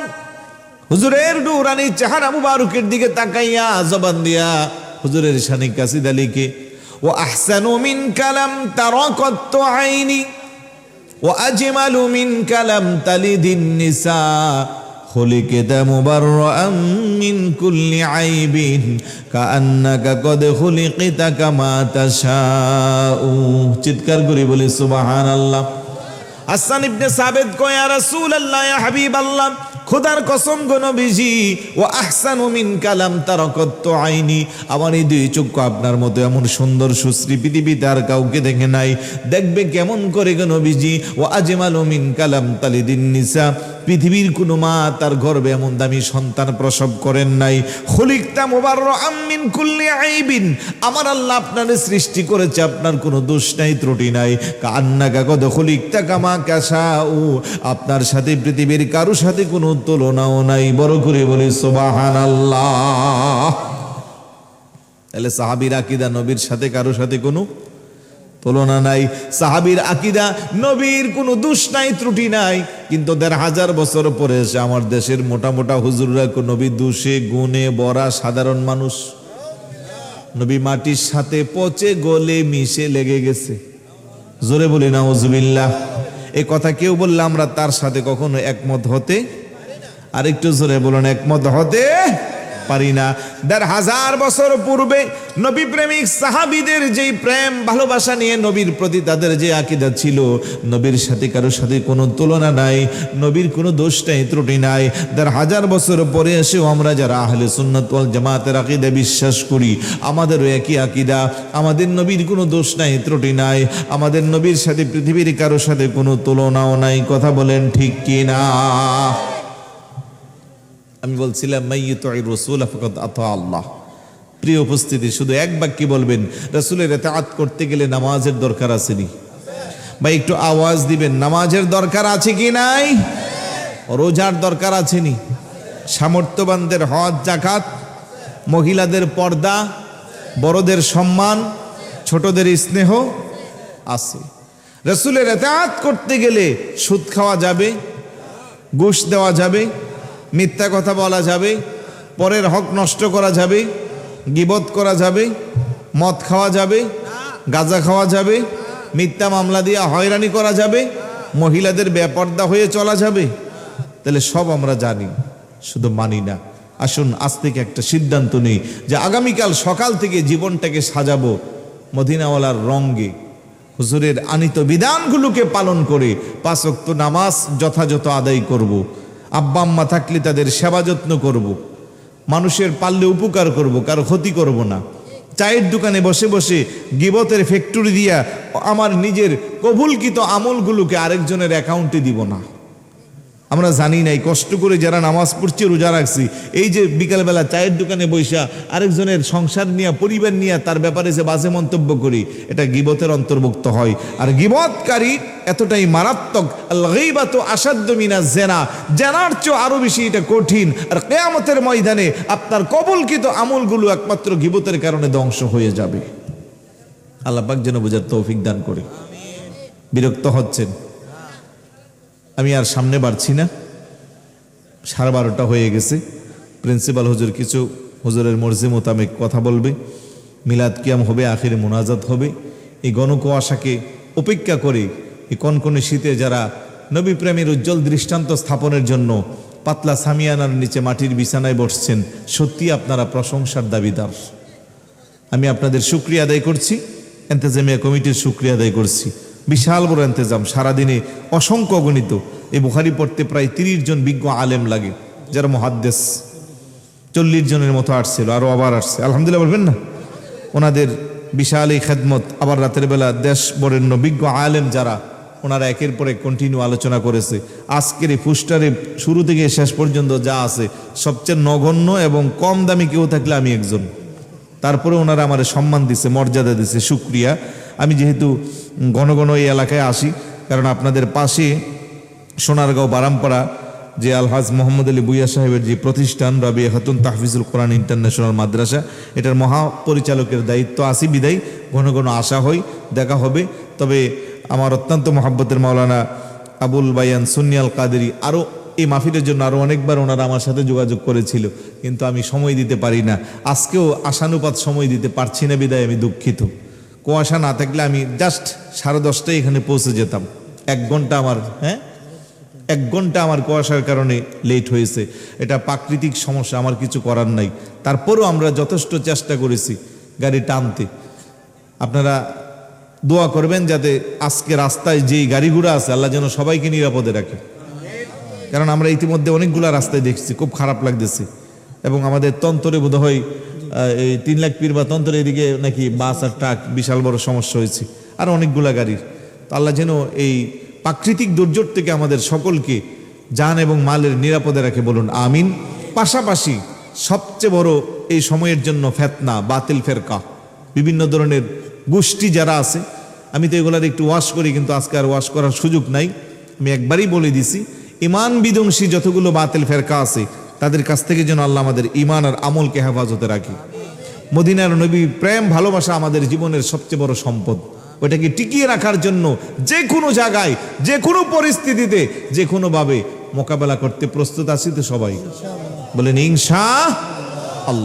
হুজুরের নূরানি চেহারা মুবারকের দিকে তাকাইয়া জবান দিয়া হুজুরের শানে কাসিদা লিখে, ওয়া আহসানু মিন কালাম তারাকাত আইনি ওয়া আজমালু মিন কালাম তালিদিন নিসা খুলিকতা মুবাররাআম মিন কুল্লি আইবিন কাআন্নাকা কদ খুলিকতা কামা তাশাউ। চিৎকার করে বলি সুবহানাল্লাহ। হাসান ইবনে সাবিত কয়, ইয়া রাসূলুল্লাহ, ইয়া হাবিবাল্লাহ, খোদার কসম গো নবীজি, ও আহসানু মিন কালাম তারাকাত আইনি, আমার এই দুই চক্ষু আপনার মতো এমন সুন্দর সুশ্রী পৃথিবীতে আর কাউকে দেখে নাই। দেখবে কেমন করে গো নবীজি? ও আজমালু মিন কালাম তালিদিন নিসা, পৃথিবীর কোনো মা তার গর্ভে এমন দামি সন্তান প্রসব করেন নাই। খুলিকতা মুবাররাআম মিন কুল্লি আইবিন, আমার আল্লাহ আপনারে সৃষ্টি করেছে, আপনার কোনো দোষ নাই, ত্রুটি নাই। কাআন্নাকা কদ খুলিকতা কামা কাশাউ, আপনার সাথে পৃথিবীর কারো সাথে কোনো তুলনাও নাই। বড় করে বলি সুবহানাল্লাহ। তাহলে সাহাবীর আকীদা নবীর সাথে কারো সাথে কোনো তুলনা নাই। সাহাবীর আকীদা নবীর কোনো দোষ নাই, ত্রুটি নাই। কিন্তু ১৫০০ বছর পরে এসে আমার দেশের মোটা মোটা হুজুররা নবী দোষে গুণে ভরা সাধারণ মানুষ, নবী মাটির সাথে পচে গলে মিশে লেগে গেছে। জোরে বলি নাউজুবিল্লাহ। এই কথা কেউ বললে আমরা তার সাথে কখনো একমত হতে, আরেকটু জোরে বলুন, একমত হতে পারি না। ১৫০০ বছর পূর্বে নবী প্রেমিক সাহাবীদের যেই প্রেম ভালোবাসা নিয়ে নবীর প্রতি তাদের যে আকীদা ছিল, নবীর সাথে কারোর সাথে কোনো তুলনা নাই, নবীর কোনো দোষ নাই, ত্রুটি নাই। ১৫০০ বছর পরে এসেও আমরা যারা আহলে সুন্নাত ওয়াল জামাতের আকীদা বিশ্বাস করি, আমাদেরও একই আকীদা, আমাদের নবীর কোনো দোষ নাই, ত্রুটি নাই, আমাদের নবীর সাথে পৃথিবীর কারোর সাথে কোনো তুলনাও নাই। কথা বলেন ঠিক কি না? আমি বলছিলাম মাইয়ুতির রাসূল ফাকাদ আতা আল্লাহ। প্রিয় উপস্থিতি, শুধু এক বাক্যে বলবেন, রাসূলের ইতাআত করতে গেলে নামাজের দরকার আছে নি? ভাই একটু আওয়াজ দিবেন, নামাজের দরকার আছে কি নাই? রোজার দরকার আছে নি? সামর্থ্যবানদের হজ যাকাত, মহিলাদের পর্দা, বড়দের সম্মান, ছোটদের স্নেহ আছে। রাসূলের ইতাআত করতে গেলে সুদ খাওয়া যাবে, ঘুষ দেওয়া যাবে, মিথ্যা কথা বলা যাবে, পরের হক নষ্ট করা যাবে, গীবত করা যাবে, মদ খাওয়া যাবে, গাঁজা খাওয়া যাবে, মিথ্যা মামলা দিয়ে হয়রানি করা যাবে, মহিলাদের বেপর্দা হয়ে চলা যাবে। তাহলে সব আমরা জানি, শুধু মানি না। আসুন আজ থেকে একটা সিদ্ধান্ত নেই যে আগামীকাল সকাল থেকে জীবনটাকে সাজাবো মদিনাওয়ালার রঙ্গে, হুজুরের আনিত বিধানগুলোকে পালন করে ৫ ওয়াক্ত নামাজ যথাযথ আদায় করব। আব্বা আম্মা থাকলে তাদের সেবা যত্ন করব, মানুষের পারলে উপকার করব, কারো ক্ষতি করব না। চায়ের দোকানে বসে বসে গীবতের ফ্যাক্টরি দিয়া আমার নিজের কবুলকৃত আমলগুলোকে আরেকজনের অ্যাকাউন্টে দিব না। আমরা জানি নাই কষ্ট করে যারা নামাজ পড়ছি, রোজা রাখছি, এই যে বিকালবেলা চায়ের দোকানে বৈশা আরেকজনের সংসার নিয়ে, পরিবার নিয়ে তার ব্যাপারে যে বাজে মন্তব্য করি, এটা গীবতের অন্তর্ভুক্ত হয়। আর গীবতকারী এতটাই মারাত্মক, আল গীবাতু আশাদ্দু মিনাজ জিনা, জানার চেয়ে আরো বেশি এটা কঠিন। আর কিয়ামতের ময়দানে আপনার কবুলকৃত আমলগুলো একমাত্র গীবতের কারণে ধ্বংস হয়ে যাবে। আল্লাহ পাক যেন বোঝার তৌফিক দান করে। বিরক্ত হচ্ছেন? আমি আর সামনে বাড়ছি না, 12:30 হয়ে গেছে। প্রিন্সিপাল হুজুর কিছু হুজুরের মর্জি মোতাবেক কথা বলবে, মিলাদ কিয়াম হবে, আখিরে মোনাজাত হবে। এই গণকুয়াশাকে উপেক্ষা করে এই কনকনে শীতে যারা নবী প্রেমের উজ্জ্বল দৃষ্টান্ত স্থাপনের জন্য পাতলা সামিয়ানার নিচে মাটির বিছানায় বসছেন, সত্যি আপনারা প্রশংসার দাবিদার। আমি আপনাদের শুকরিয়া আদায় করছি, ইন্তেজামিয়া কমিটির শুকরিয়া আদায় করছি। বিশাল বড় ইন্তেজাম, সারাদিনে অসংখ্য অগণিত এই বুখারি পড়তে প্রায় 30 জন বিজ্ঞ আলেম লাগে, যারা মুহাদ্দিস। 40 জনের মতো আসছিল, আরও আবার আসছে, আলহামদুলিল্লাহ বলবেন না। ওনাদের বিশাল এই খেদমত, আবার রাতের বেলা দেশ বরেণ্য বিজ্ঞ আলেম যারা, ওনারা একের পর এক কন্টিনিউ আলোচনা করেছে। আজকের এই পুস্টারে শুরু থেকে শেষ পর্যন্ত যা আছে, সবচেয়ে নগণ্য এবং কম দামি কেউ থাকলে আমি একজন। তারপরে ওনারা আমার সম্মান দিছে, মর্যাদা দিছে, শুক্রিয়া। আমি যেহেতু ঘন ঘন এই এলাকায় আসি, কারণ আপনাদের পাশে সোনারগাঁও বারামপাড়া যে আলহাজ মোহাম্মদ আলী বুইয়া সাহেবের যে প্রতিষ্ঠান রাবিয়া খাতুন তাহফিজুল কোরআন ইন্টারন্যাশনাল মাদ্রাসা, এটার মহাপরিচালকের দায়িত্ব আসি বিদায় ঘন ঘন আসা হয়, দেখা হবে। তবে আমার অত্যন্ত মহাব্বতের মাওলানা আবুল বায়ান সুন্নি আল কাদেরি আরও এই মাহফিলের জন্য আরও অনেকবার ওনারা আমার সাথে যোগাযোগ করেছিল, কিন্তু আমি সময় দিতে পারি না। আজকেও আশানুপাত সময় দিতে পারছি না বিদায় আমি দুঃখিত। কুয়াশা না থাকলে আমি জাস্ট 10:30টায় এখানে পৌঁছে যেতাম। 1 ঘন্টা আমার 1 ঘন্টা আমার কুয়াশার কারণে লেট হয়েছে। এটা প্রাকৃতিক সমস্যা, আমার কিছু করার নাই। তারপরেও আমরা যথেষ্ট চেষ্টা করেছি গাড়ি টানতে। আপনারা দোয়া করবেন যাতে আজকে রাস্তায় যেই গাড়িগুলো আছে আল্লাহ যেন সবাইকে নিরাপদে রাখে, কারণ আমরা ইতিমধ্যে অনেকগুলো রাস্তায় দেখছি, খুব খারাপ লাগতেছে। এবং আমাদের তন্তরে বোধ হয় এই 3 লাখ পীর বা তন্তরে এদিকে নাকি বাস আর ট্রাক বিশাল বড় সমস্যা হয়েছে, আর অনেকগুলা গাড়ির। তো আল্লাহ যেন এই প্রাকৃতিক দুর্যোগ থেকে আমাদের সকলকে জান এবং মালের নিরাপদে রাখে, বলুন আমিন। পাশাপাশি সবচেয়ে বড় এই সময়ের জন্য ফেতনা, বাতিল ফেরকা, বিভিন্ন ধরনের গোষ্ঠী যারা আছে, আমি তো এগুলার একটু ওয়াশ করি, কিন্তু আজকে আর ওয়াশ করার সুযোগ নাই। আমি একবারই বলে দিছি, ইমান বিধ্বংসী যতগুলো বাতিল ফেরকা আছে তাদের কাছ থেকে যেন আল্লাহ আমাদের ইমান আর আমলকে হেফাজতে রাখি। মদিনার নবী প্রেম ভালোবাসা আমাদের জীবনের সবচেয়ে বড় সম্পদ। ওইটাকে টিকিয়ে রাখার জন্য যে কোনো জায়গায়, যে কোনো পরিস্থিতিতে, যে কোনোভাবে মোকাবেলা করতে প্রস্তুত আছি তো সবাই? বলেন ইনশাআল্লাহ।